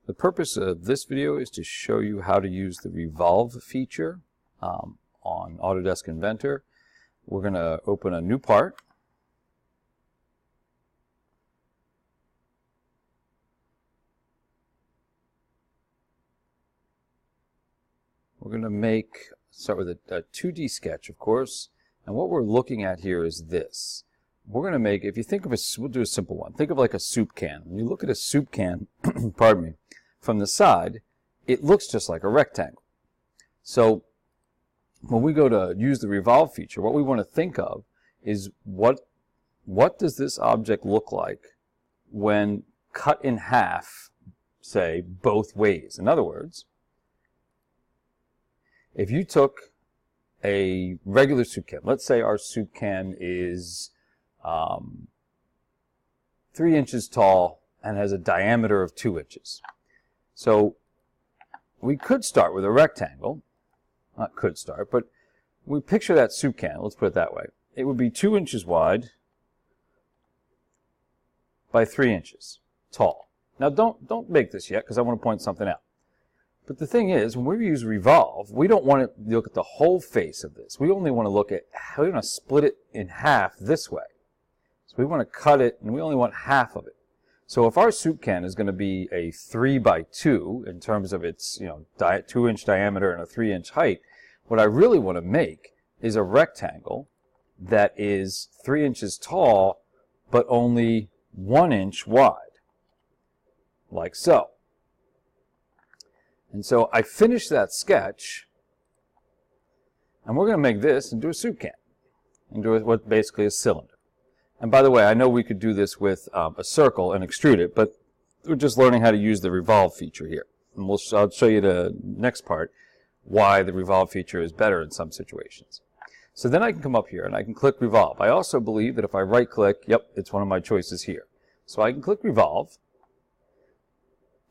The purpose of this video is to show you how to use the Revolve feature on Autodesk Inventor. We're going to open a new part. We're going to start with a 2D sketch, of course, and what we're looking at here is this. We're going to make, if you think of we'll do a simple one. Think of like a soup can. When you look at a soup can, pardon me, from the side, it looks just like a rectangle. So when we go to use the Revolve feature, what we want to think of is what does this object look like when cut in half, say, both ways. In other words, if you took a regular soup can, let's say our soup can is 3 inches tall and has a diameter of 2 inches. So we could start with a rectangle. Not could start, but we picture that soup can, let's put it that way. It would be 2 inches wide by 3 inches tall. Now don't make this yet because I want to point something out. But the thing is, when we use Revolve, we don't want to look at the whole face of this. We only want to look at how we're going to split it in half this way. So we want to cut it, and we only want half of it. So if our soup can is going to be a 3 by 2 in terms of its 2-inch diameter and a 3-inch height, what I really want to make is a rectangle that is 3 inches tall but only 1 inch wide, like so. And so I finished that sketch, and we're going to make this into a soup can, and do what basically a cylinder. And by the way, I know we could do this with a circle and extrude it, but we're just learning how to use the Revolve feature here. And I'll show you the next part, why the Revolve feature is better in some situations. So then I can come up here and I can click Revolve. I also believe that if I right click, yep, it's one of my choices here. So I can click Revolve,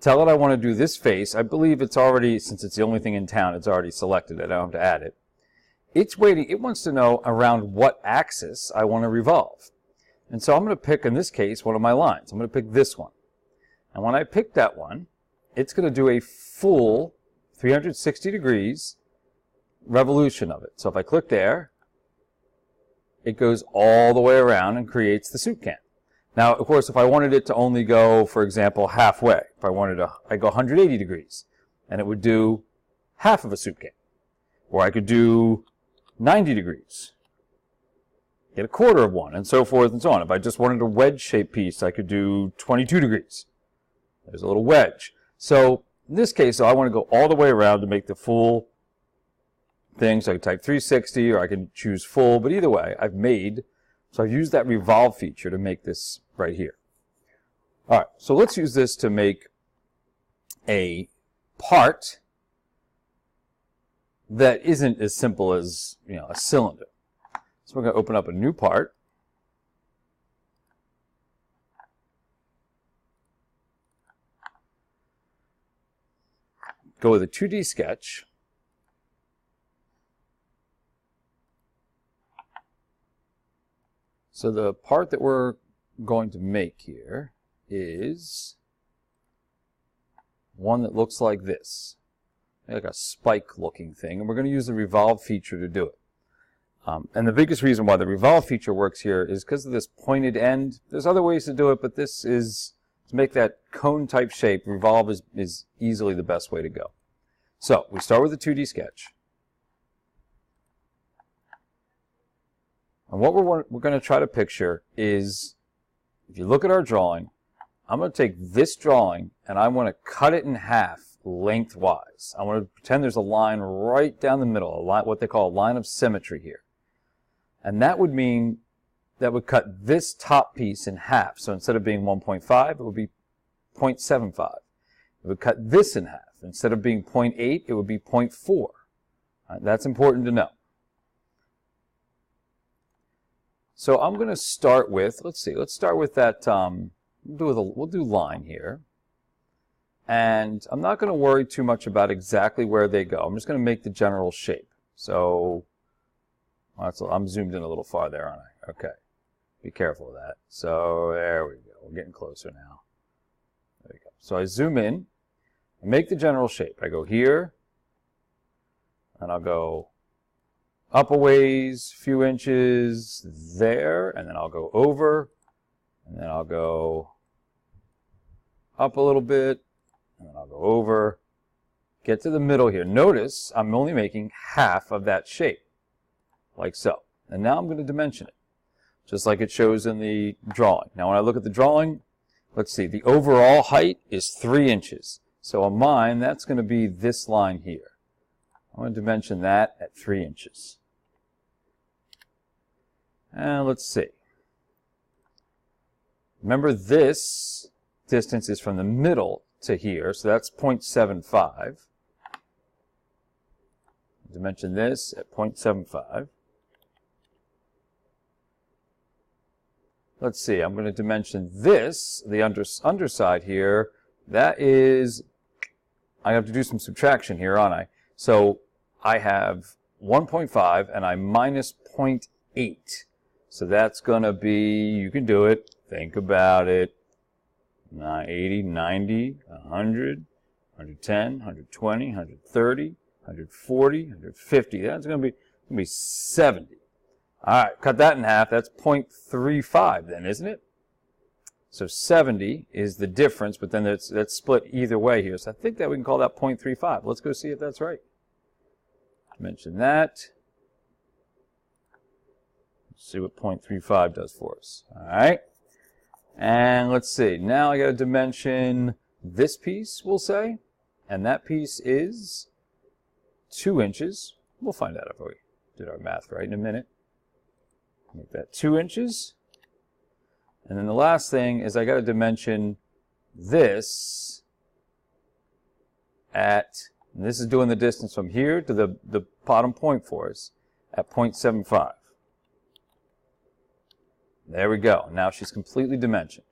tell it I want to do this face. I believe it's already, since it's the only thing in town, it's already selected it. I don't have to add it. It's waiting, it wants to know around what axis I want to revolve. And so I'm going to pick, in this case, one of my lines. I'm going to pick this one. And when I pick that one, it's going to do a full 360 degrees revolution of it. So if I click there, it goes all the way around and creates the soup can. Now, of course, if I wanted it to only go, for example, halfway, if I wanted to, I go 180 degrees, and it would do half of a soup can. Or I could do 90 degrees. Get a quarter of one, and so forth and so on. If I just wanted a wedge-shaped piece, I could do 22 degrees. There's a little wedge. So in this case, I want to go all the way around to make the full thing. So I can type 360, or I can choose full. But either way, I've used that Revolve feature to make this right here. All right, so let's use this to make a part that isn't as simple as a cylinder. So we're going to open up a new part. Go with a 2D sketch. So the part that we're going to make here is one that looks like this, like a spike looking thing, and we're going to use the Revolve feature to do it. And the biggest reason why the Revolve feature works here is because of this pointed end. There's other ways to do it, but this is, to make that cone type shape, Revolve is easily the best way to go. So we start with a 2D sketch. And what we're going to try to picture is, if you look at our drawing, I'm going to take this drawing and I want to cut it in half lengthwise. I want to pretend there's a line right down the middle, what they call a line of symmetry here. And that would mean that would cut this top piece in half. So instead of being 1.5, it would be 0.75. It would cut this in half. Instead of being 0.8, it would be 0.4. That's important to know. So I'm going to start with, let's start with that, we'll do line here. And I'm not going to worry too much about exactly where they go. I'm just going to make the general shape. So I'm zoomed in a little far there, aren't I? Okay. Be careful of that. So there we go. We're getting closer now. There we go. So I zoom in. make the general shape. I go here, and I'll go up a ways, few inches there, and then I'll go over, and then I'll go up a little bit, and then I'll go over, get to the middle here. Notice I'm only making half of that shape, like so. And now I'm going to dimension it, just like it shows in the drawing. Now when I look at the drawing, let's see, the overall height is 3 inches. So on mine, that's going to be this line here. I'm going to dimension that at 3 inches. And let's see. Remember, this distance is from the middle to here, so that's 0.75. Dimension this at 0.75. Let's see, I'm going to dimension this, the underside here. That is, I have to do some subtraction here, aren't I? So I have 1.5 and I minus 0.8. So that's going to be, you can do it, think about it, 80, 90, 100, 110, 120, 130, 140, 150. That's going to be 70. All right, cut that in half. That's 0.35 then, isn't it? So 70 is the difference, but then that's split either way here. So I think that we can call that 0.35. Let's go see if that's right. Mention that. Let's see what 0.35 does for us. All right. And let's see. Now I got to dimension this piece, we'll say. And that piece is 2 inches. We'll find out if we did our math right in a minute. Make that 2 inches. And then the last thing is I got to dimension this at, and this is doing the distance from here to the bottom point for us, at 0.75. There we go. Now she's completely dimensioned.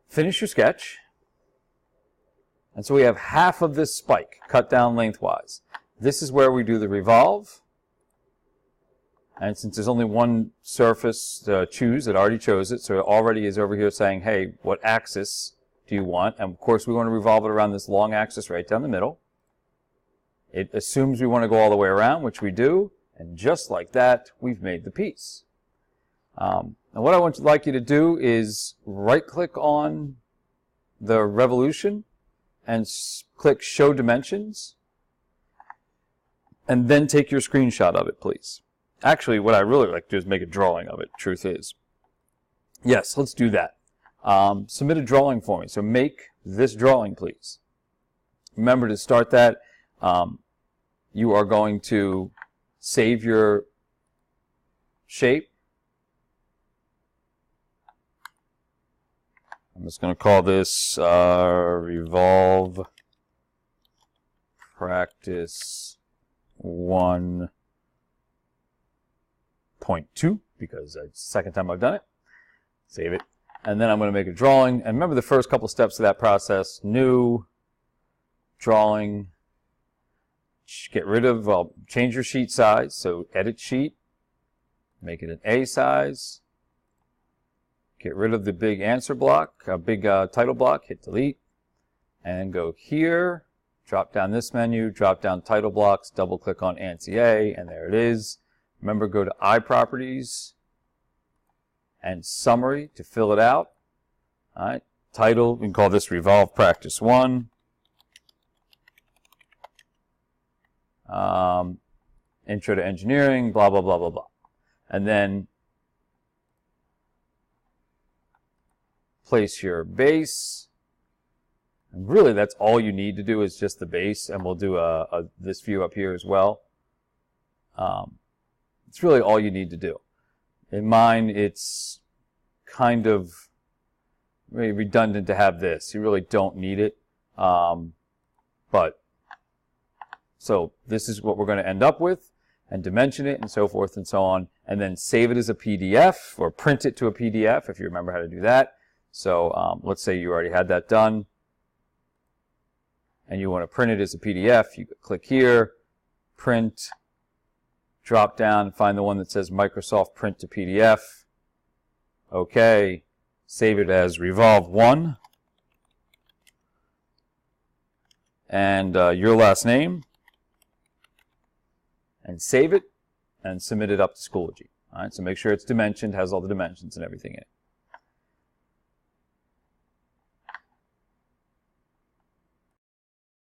Finish your sketch. And so we have half of this spike cut down lengthwise. This is where we do the revolve. And since there's only one surface to choose, it already chose it, so it already is over here saying, hey, what axis do you want? And of course we want to revolve it around this long axis right down the middle. It assumes we want to go all the way around, which we do, and just like that, we've made the piece. And what I would like you to do is right-click on the revolution and click Show Dimensions, and then take your screenshot of it, please. Actually, what I really like to do is make a drawing of it, truth is. Yes, let's do that. Submit a drawing for me. So make this drawing, please. Remember to start that. You are going to save your shape. I'm just going to call this Revolve Practice 1.2 because it's the second time I've done it. Save it. And then I'm going to make a drawing. And remember the first couple steps of that process. New, drawing, get rid of, change your sheet size. So edit sheet, make it an A size. Get rid of the big answer block, big title block, hit delete. And go here, drop down this menu, drop down title blocks, double click on ANSI A, and there it is. Remember, go to I Properties and Summary to fill it out. All right, title, we can call this Revolve Practice 1. Intro to Engineering, blah, blah, blah, blah, blah. And then place your base. And really, that's all you need to do is just the base, and we'll do this view up here as well. It's really all you need to do. In mine, it's kind of maybe redundant to have this. You really don't need it. But so this is what we're going to end up with, and dimension it, and so forth and so on, and then save it as a PDF or print it to a PDF if you remember how to do that. So let's say you already had that done, and you want to print it as a PDF. You click here, print, drop down, find the one that says Microsoft Print to PDF. Okay, save it as Revolve 1. and your last name, and save it, and submit it up to Schoology. All right, so make sure it's dimensioned, has all the dimensions and everything in it.